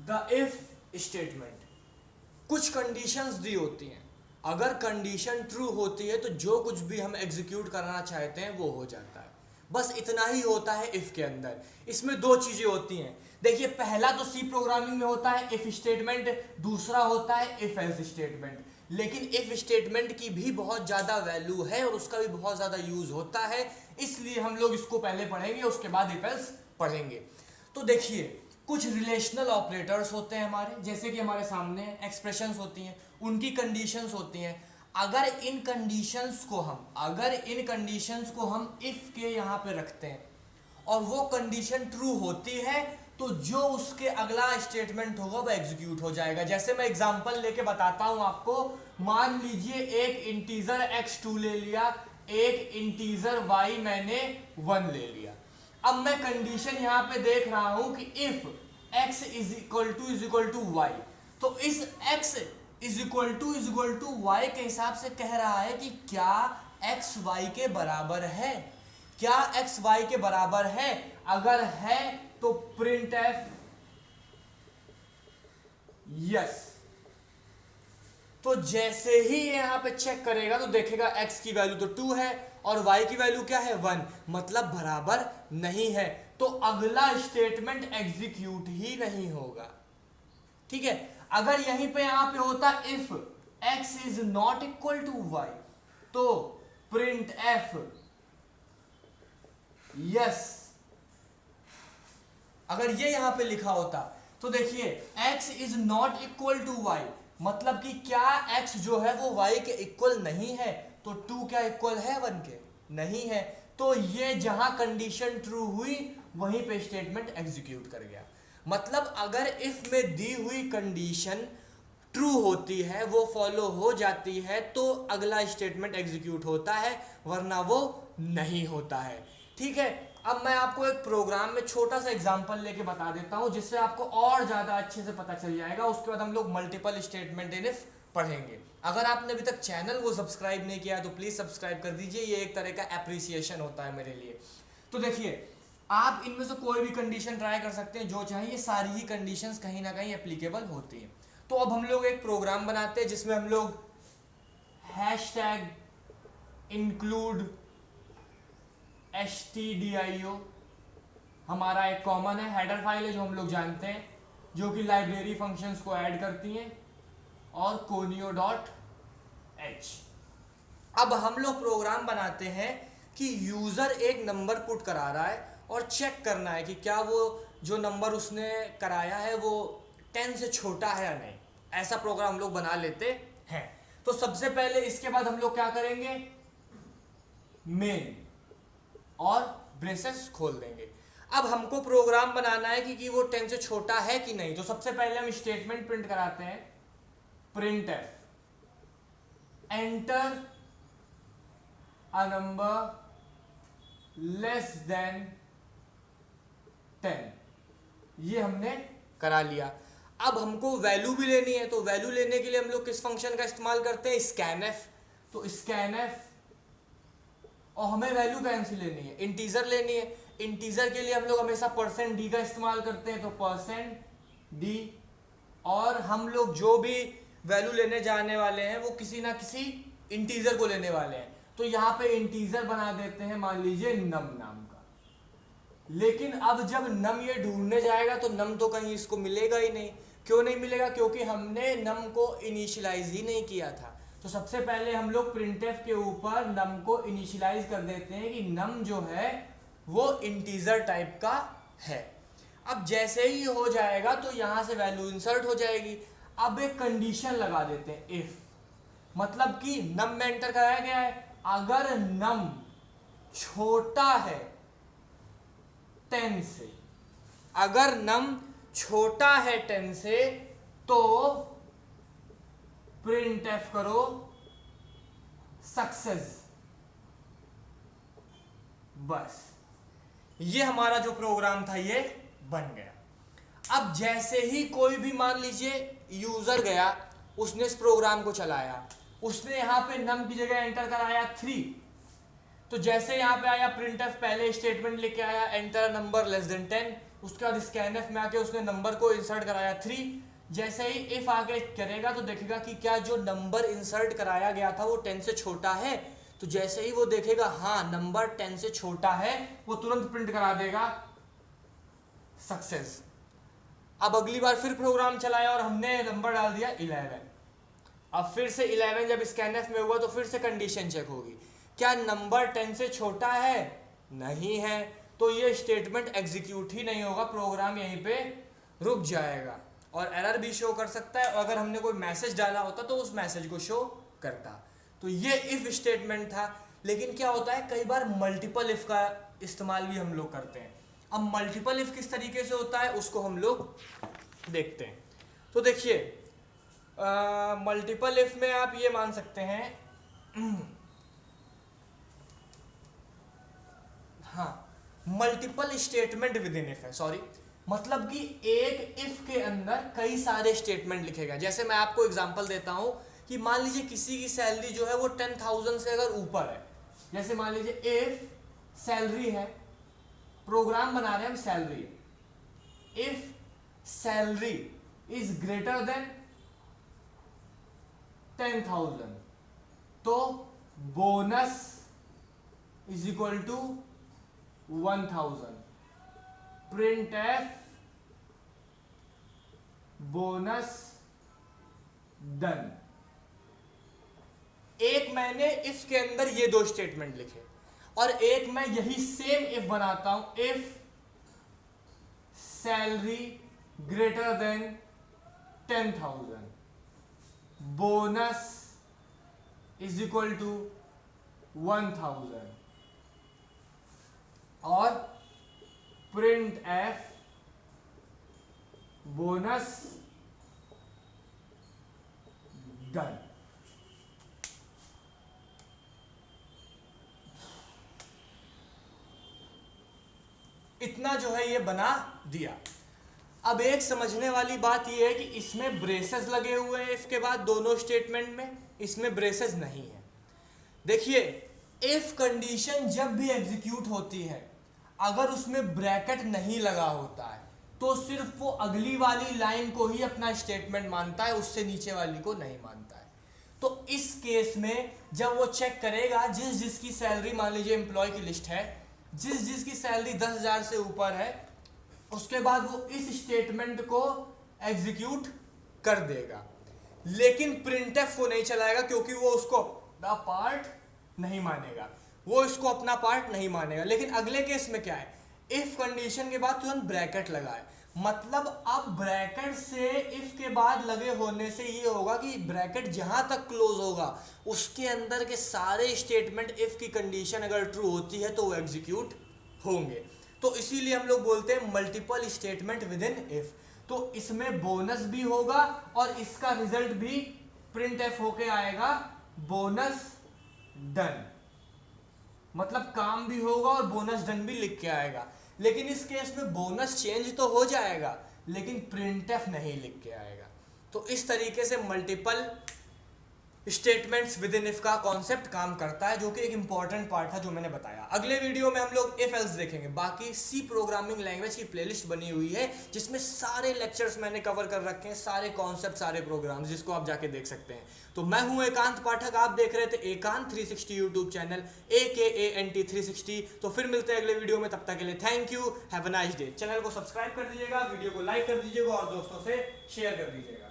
The if statement, कुछ conditions दी होती हैं, अगर कंडीशन ट्रू होती है तो जो कुछ भी हम एग्जीक्यूट करना चाहते हैं वो हो जाता है। बस इतना ही होता है इफ के अंदर। इसमें दो चीजें होती हैं, देखिए पहला तो सी प्रोग्रामिंग में होता है इफ स्टेटमेंट, दूसरा होता है इफ एल्स स्टेटमेंट। लेकिन इफ स्टेटमेंट की भी बहुत ज्यादा वैल्यू है और उसका भी बहुत ज्यादा यूज होता है, इसलिए हम लोग इसको पहले पढ़ेंगे उसके बाद इफ एल्स पढ़ेंगे। तो देखिए कुछ रिलेशनल ऑपरेटर्स होते हैं हमारे, जैसे कि हमारे सामने एक्सप्रेशंस होती हैं, उनकी कंडीशंस होती हैं। अगर इन कंडीशंस को हम इफ के यहाँ पे रखते हैं और वो कंडीशन ट्रू होती है तो जो उसके अगला स्टेटमेंट होगा वो एग्जीक्यूट हो जाएगा। जैसे मैं एग्जांपल लेके बताता हूं आपको, मान लीजिए एक इंटीजर x2 ले लिया, एक इंटीजर y मैंने 1 ले लिया। अब मैं कंडीशन यहां पे देख रहा हूं कि if x is equal to y, तो इस x is equal to y के हिसाब से कह रहा है कि क्या x y के बराबर है, क्या x y के बराबर है। अगर है तो प्रिंट एफ यस। तो जैसे ही यहां पे चेक करेगा तो देखेगा x की वैल्यू तो 2 है और y की वैल्यू क्या है 1, मतलब बराबर नहीं है, तो अगला स्टेटमेंट एग्जीक्यूट ही नहीं होगा। ठीक है, अगर यहीं पे यहां पे होता if x is not equal to y, तो प्रिंट एफ यस। अगर ये यहां पे लिखा होता तो देखिए x is not equal to y, मतलब कि क्या x जो है वो y के इक्वल नहीं है, तो 2 क्या इक्वल है 1 के, नहीं है। तो ये जहां कंडीशन ट्रू हुई वहीं पे स्टेटमेंट एग्जीक्यूट कर गया। मतलब अगर इफ में दी हुई कंडीशन ट्रू होती है, वो फॉलो हो जाती है, तो अगला स्टेटमेंट एग्जीक्यूट होता है, वरना वो नहीं होता है। ठीक है, अब मैं आपको एक प्रोग्राम में छोटा सा एग्जांपल लेके बता देता हूं जिससे आपको और ज्यादा अच्छे से पता चल जाएगा। उसके बाद हम लोग मल्टीपल स्टेटमेंट इन इफ पढ़ेंगे। अगर आपने अभी तक चैनल को सब्सक्राइब नहीं किया तो प्लीज सब्सक्राइब कर दीजिए, ये एक तरह का एप्रिसिएशन होता है मेरे लिए। तो देखिए आप इनमें से कोई भी कंडीशन ट्राई कर सकते हैं, जो चाहिए, सारी ही कंडीशंस कहीं ना कहीं एप्लीकेबल होती हैं। तो अब हम लोग एक प्रोग्राम बनाते हैं जिसमें हम लोग हैशटैग इंक्लूड stdio, हमारा एक कॉमन है हेडर फाइल है जो हम लोग जानते हैं, जो कि लाइब्रेरी फंक्शंस को ऐड करती हैं, और conio.h। अब हम लोग प्रोग्राम बनाते हैं कि यूजर एक नंबर पुट करा रहा है और चेक करना है कि क्या वो जो नंबर उसने कराया है वो 10 से छोटा है या नहीं। ऐसा प्रोग्राम हम लोग बना लेते हैं। तो सबसे पहले इसके बाद हम लोग क्या करेंगे, मेन और ब्रेसेस खोल देंगे। अब हमको प्रोग्राम बनाना है कि वो 10 से छोटा है कि नहीं। तो सबसे पहले हम स्टेटमेंट प्रिंट कराते हैं, print F enter a number less than 10, ये हमने करा लिया। अब हमको वैल्यू भी लेनी है, तो वैल्यू लेने के लिए हम लोग किस फंक्शन का इस्तेमाल करते हैं, स्कैनएफ। तो स्कैनएफ, और हमें वैल्यू कौन सी लेनी है, इंटीजर लेनी है। इंटीजर के लिए हम लोग हमेशा %d का इस्तेमाल करते हैं, तो %d, और हम लोग जो भी वैल्यू लेने जाने वाले हैं वो किसी ना किसी इंटीजर को लेने वाले हैं। तो यहाँ पे इंटीजर बना देते हैं, मान लीजिए नम नाम का। लेकिन अब जब नम ये ढूंढने जाएगा तो नम तो कहीं इसको मिलेगा ही नहीं। क्यों नहीं मिलेगा, क्योंकि हमने नम को इनिशियलाइज ही नहीं किया था। तो सबसे पहले हम लोग प्रिंटएफ के ऊपर नम को इनिशियलाइज कर देते हैं कि नम जो है वो इंटीजर टाइप का है। अब जैसे ही हो जाएगा तो यहां से वैल्यू इंसर्ट हो जाएगी। अब एक कंडीशन लगा देते हैं इफ, मतलब कि नम में एंटर कराया गया है, अगर नम छोटा है 10 से, अगर नम छोटा है 10 से तो प्रिंट एफ करो सक्सेस। बस ये हमारा जो प्रोग्राम था ये बन गया। अब जैसे ही कोई भी मान लीजिए यूजर गया, उसने इस प्रोग्राम को चलाया, उसने यहां पे नम की जगह एंटर कराया 3, तो जैसे यहां पे आया प्रिंट एफ पहले स्टेटमेंट लेके आया एंटर नंबर लेस देन 10, उसके बाद स्कैनएफ में आके उसने नंबर को इंसर्ट कराया 3। जैसे ही इफ आगे करेगा तो देखेगा कि क्या जो नंबर इंसर्ट कराया गया था वो 10 से छोटा है, तो जैसे ही वो देखेगा हाँ नंबर 10 से छोटा है, वो तुरंत प्रिंट करा देगा सक्सेस। अब अगली बार फिर प्रोग्राम चलाया और हमने नंबर डाल दिया 11। अब फिर से 11 जब स्कैनएफ में हुआ तो फिर से कंडीशन चेक होगी, क्या नंबर 10 से छोटा है, नहीं है, तो ये स्टेटमेंट एग्जीक्यूट ही नहीं होगा, प्रोग्राम यहीं पे रुक जाएगा और एरर भी शो कर सकता है। और अगर हमने कोई मैसेज डाला होता तो उस मैसेज को शो करता। तो ये इफ स्टेटमेंट था। लेकिन क्या होता है कई बार मल्टीपल इफ का इस्तेमाल भी हम लोग करते हैं। अब मल्टीपल इफ किस तरीके से होता है उसको हम लोग देखते हैं। तो देखिए मल्टीपल इफ में आप ये मान सकते हैं हाँ multiple statement with in if है, सॉरी, मतलब कि एक इफ के अंदर कई सारे स्टेटमेंट लिखेगा। जैसे मैं आपको एग्जांपल देता हूं कि मान लीजिए किसी की सैलरी जो है वो 10,000 से अगर ऊपर है, जैसे मान लीजिए इफ सैलरी है, प्रोग्राम बना रहे हैं हम salary, if salary is greater than 10,000 तो bonus is equal to 1,000, printf bonus done. एक मैंने इफ के अंदर ये दो स्टेटमेंट लिखे और एक मैं यही सेम इफ बनाता हूं, if salary greater than 10,000 bonus is equal to 1,000 और प्रिंट एफ बोनस डन। इतना जो है ये बना दिया। अब एक समझने वाली बात ये है कि इसमें ब्रेसेस लगे हुए हैं इफ के बाद दोनों स्टेटमेंट में, इसमें ब्रेसेस नहीं है। देखिए इफ कंडीशन जब भी एग्जीक्यूट होती है अगर उसमें ब्रैकेट नहीं लगा होता है तो सिर्फ वो अगली वाली लाइन को ही अपना स्टेटमेंट मानता है, उससे नीचे वाली को नहीं मानता है। तो इस केस में जब वो चेक करेगा जिस जिसकी सैलरी, मान लीजिए एम्प्लॉय की लिस्ट है, जिस जिसकी सैलरी 10,000 से ऊपर है, उसके बाद वो इस स्टेटमेंट को एग्जीक्यूट कर देगा। लेकिन प्रिंटएफ को नहीं चलाएगा क्योंकि वो उसको अपना पार्ट नहीं मानेगा, वो इसको अपना पार्ट नहीं मानेगा। लेकिन अगले केस में क्या है, इफ कंडीशन के बाद तुरंत ब्रैकेट लगाए, मतलब अब ब्रैकेट से इफ के बाद लगे होने से ये होगा कि ब्रैकेट जहां तक क्लोज होगा उसके अंदर के सारे स्टेटमेंट इफ की कंडीशन अगर ट्रू होती है तो वो एग्जीक्यूट होंगे। तो इसीलिए हम लोग बोलते हैं multiple statement with in if. तो इसमें बोनस भी होगा और इसका रिजल्ट भी प्रिंट एफ होके आएगा बोनस डन, मतलब काम भी होगा और बोनस डन भी लिख के आएगा। लेकिन इस केस में बोनस चेंज तो हो जाएगा लेकिन प्रिंटएफ नहीं लिख के आएगा। तो इस तरीके से multiple statements with in if का कॉन्सेप्ट काम करता है, जो कि एक इंपॉर्टेंट पार्ट है जो मैंने बताया। अगले वीडियो में हम लोग इफ एल्स देखेंगे। बाकी सी प्रोग्रामिंग लैंग्वेज की प्लेलिस्ट बनी हुई है जिसमें सारे लेक्चर्स मैंने कवर कर रखे हैं, सारे कॉन्सेप्ट, सारे प्रोग्राम्स, जिसको आप जाके देख सकते हैं। तो मैं हूं एकांत पाठक, आप देख रहे थे एकांत 360 यूट्यूब चैनल, AKANT 360। तो फिर मिलते हैं अगले वीडियो में, तब तक के लिए thank you, have a nice day. Channel को सब्सक्राइब कर दीजिएगा, वीडियो को लाइक कर दीजिएगा और दोस्तों से शेयर कर दीजिएगा।